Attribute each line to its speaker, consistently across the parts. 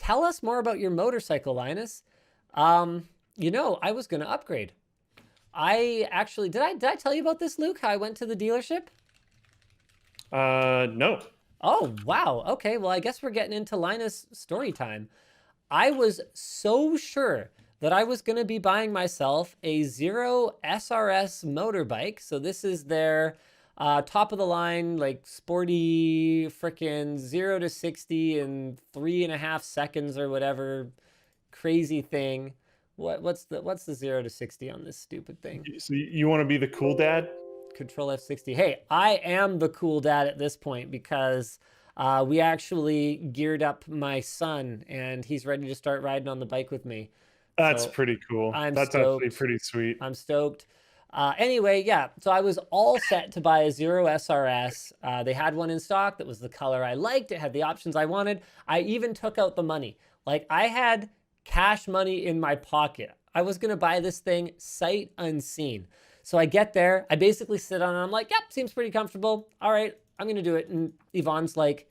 Speaker 1: tell us more about your motorcycle, Linus. I was going to upgrade. I actually did I tell you about this, Luke? How I went to the dealership?
Speaker 2: No.
Speaker 1: Oh, wow. Okay, well, I guess we're getting into Linus story time. I was so sure that I was going to be buying myself a Zero SRS motorbike. So this is their top of the line, like sporty freaking 0 to 60 in 3.5 seconds or whatever crazy thing. What's the 0 to 60 on this stupid thing?
Speaker 2: So you want to be the cool dad?
Speaker 1: Control F60. Hey, I am the cool dad at this point because we actually geared up my son and he's ready to start riding on the bike with me.
Speaker 2: That's
Speaker 1: So
Speaker 2: pretty cool.
Speaker 1: I'm
Speaker 2: That's actually
Speaker 1: stoked.
Speaker 2: pretty sweet.
Speaker 1: I'm stoked. Anyway, yeah, so I was all set to buy a Zero SRS. They had one in stock that was the color I liked. It had the options I wanted. I even took out the money. Like, I had cash money in my pocket. I was going to buy this thing sight unseen. So I get there. I basically sit on it. I'm like, yep, seems pretty comfortable. All right, I'm going to do it. And Yvonne's like,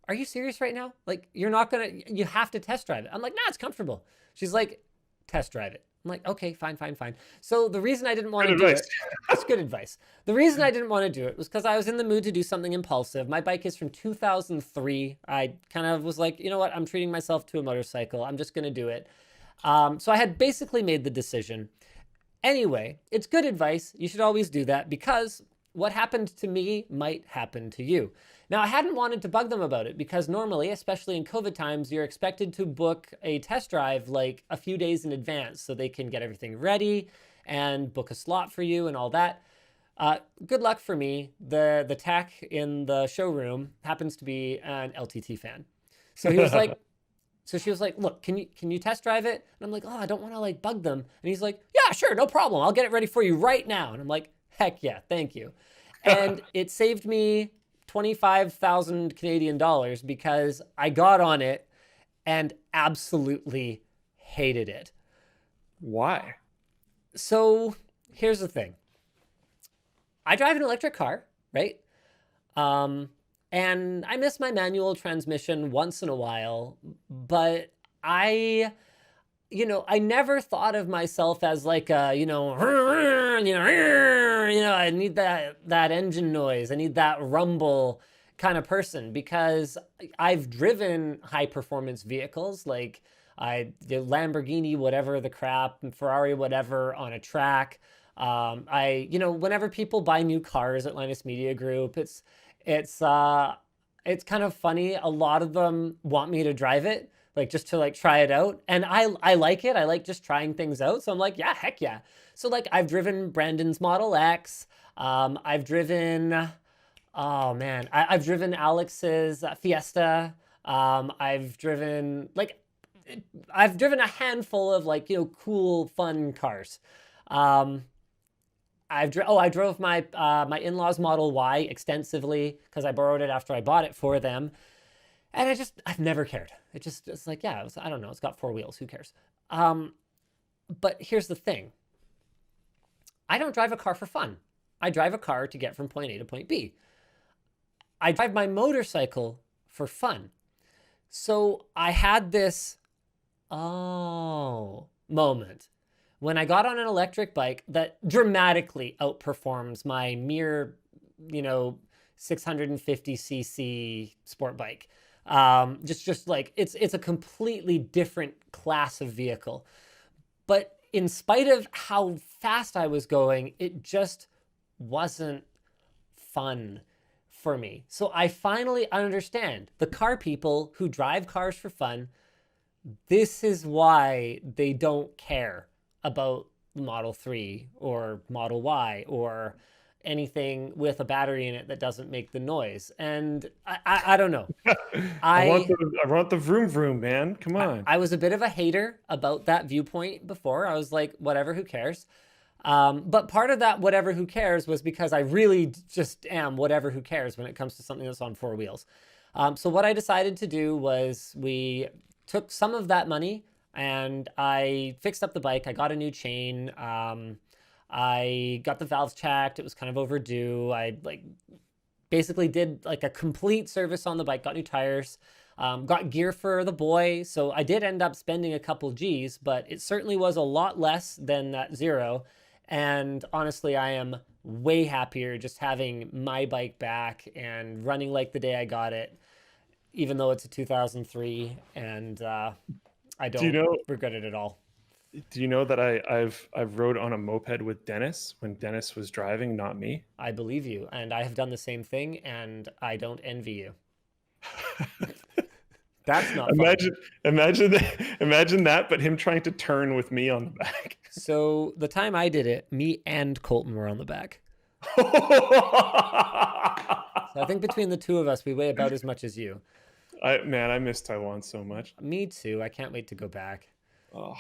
Speaker 1: are you serious right now? Like, you're not going to, you have to test drive it. I'm like, nah, it's comfortable. She's like, test drive it. I'm like, okay, fine, fine, fine. So the reason I didn't want
Speaker 2: Good
Speaker 1: to do
Speaker 2: advice.
Speaker 1: it, it's good advice. The reason I didn't want to do it was because I was in the mood to do something impulsive. My bike is from 2003. I kind of was like, you know what? I'm treating myself to a motorcycle. I'm just going to do it. So I had basically made the decision. Anyway, it's good advice. You should always do that because what happened to me might happen to you. Now, I hadn't wanted to bug them about it because normally, especially in COVID times, you're expected to book a test drive like a few days in advance so they can get everything ready and book a slot for you and all that. Good luck for me. The tech in the showroom happens to be an LTT fan. So he was like, so she was like, look, can you test drive it? And I'm like, oh, I don't want to like bug them. And he's like, yeah, sure, no problem. I'll get it ready for you right now. And I'm like, heck yeah, thank you. And it saved me 25,000 Canadian dollars because I got on it and absolutely hated it.
Speaker 2: Why?
Speaker 1: So here's the thing. I drive an electric car, right? Um, and I miss my manual transmission once in a while, but I never thought of myself as like a, I need that engine noise. I need that rumble kind of person because I've driven high performance vehicles like the Lamborghini, whatever the crap, and Ferrari, whatever on a track. Whenever people buy new cars at Linus Media Group, it's uh, it's kind of funny. A lot of them want me to drive it, like just to like try it out, and I like it. I like just trying things out. So I'm like, yeah, heck yeah. So like I've driven Brandon's Model X. I've driven, oh man, I've driven Alex's Fiesta. I've driven a handful of like cool fun cars. Um, I drove my in-laws Model Y extensively because I borrowed it after I bought it for them, and I've never cared. It's like yeah, I don't know. It's got four wheels. Who cares? Um, but here's the thing. I don't drive a car for fun. I drive a car to get from point A to point B. I drive my motorcycle for fun. So I had this moment when I got on an electric bike that dramatically outperforms my mere, you know, 650cc sport bike. Just like it's a completely different class of vehicle. But in spite of how fast I was going, it just wasn't fun for me. So I finally understand the car people who drive cars for fun. This is why they don't care about Model 3 or Model Y or anything with a battery in it that doesn't make the noise. And I don't know.
Speaker 2: I want
Speaker 1: I
Speaker 2: the vroom vroom, man. Come
Speaker 1: I,
Speaker 2: on.
Speaker 1: I was a bit of a hater about that viewpoint before. I was like, whatever, who cares? But part of that, whatever, who cares, was because I really just am whatever, who cares when it comes to something that's on four wheels. So what I decided to do was we took some of that money and I fixed up the bike. I got a new chain. I got the valves checked. It was kind of overdue. I like basically did like a complete service on the bike, got new tires. Got gear for the boy, so I did end up spending a couple G's, but it certainly was a lot less than that zero. And honestly, I am way happier just having my bike back and running like the day I got it, even though it's a 2003, and I
Speaker 2: Do you
Speaker 1: don't
Speaker 2: know?
Speaker 1: regret it at all.
Speaker 2: Do you know that I've rode on a moped with Dennis when Dennis was driving, not me.
Speaker 1: I believe you, and I have done the same thing, and I don't envy you. That's not fun.
Speaker 2: Imagine that, but him trying to turn with me on the back.
Speaker 1: So the time I did it, me and Colton were on the back. So I think between the two of us, we weigh about as much as you.
Speaker 2: I miss Taiwan so much.
Speaker 1: Me too. I can't wait to go back.
Speaker 2: Oh.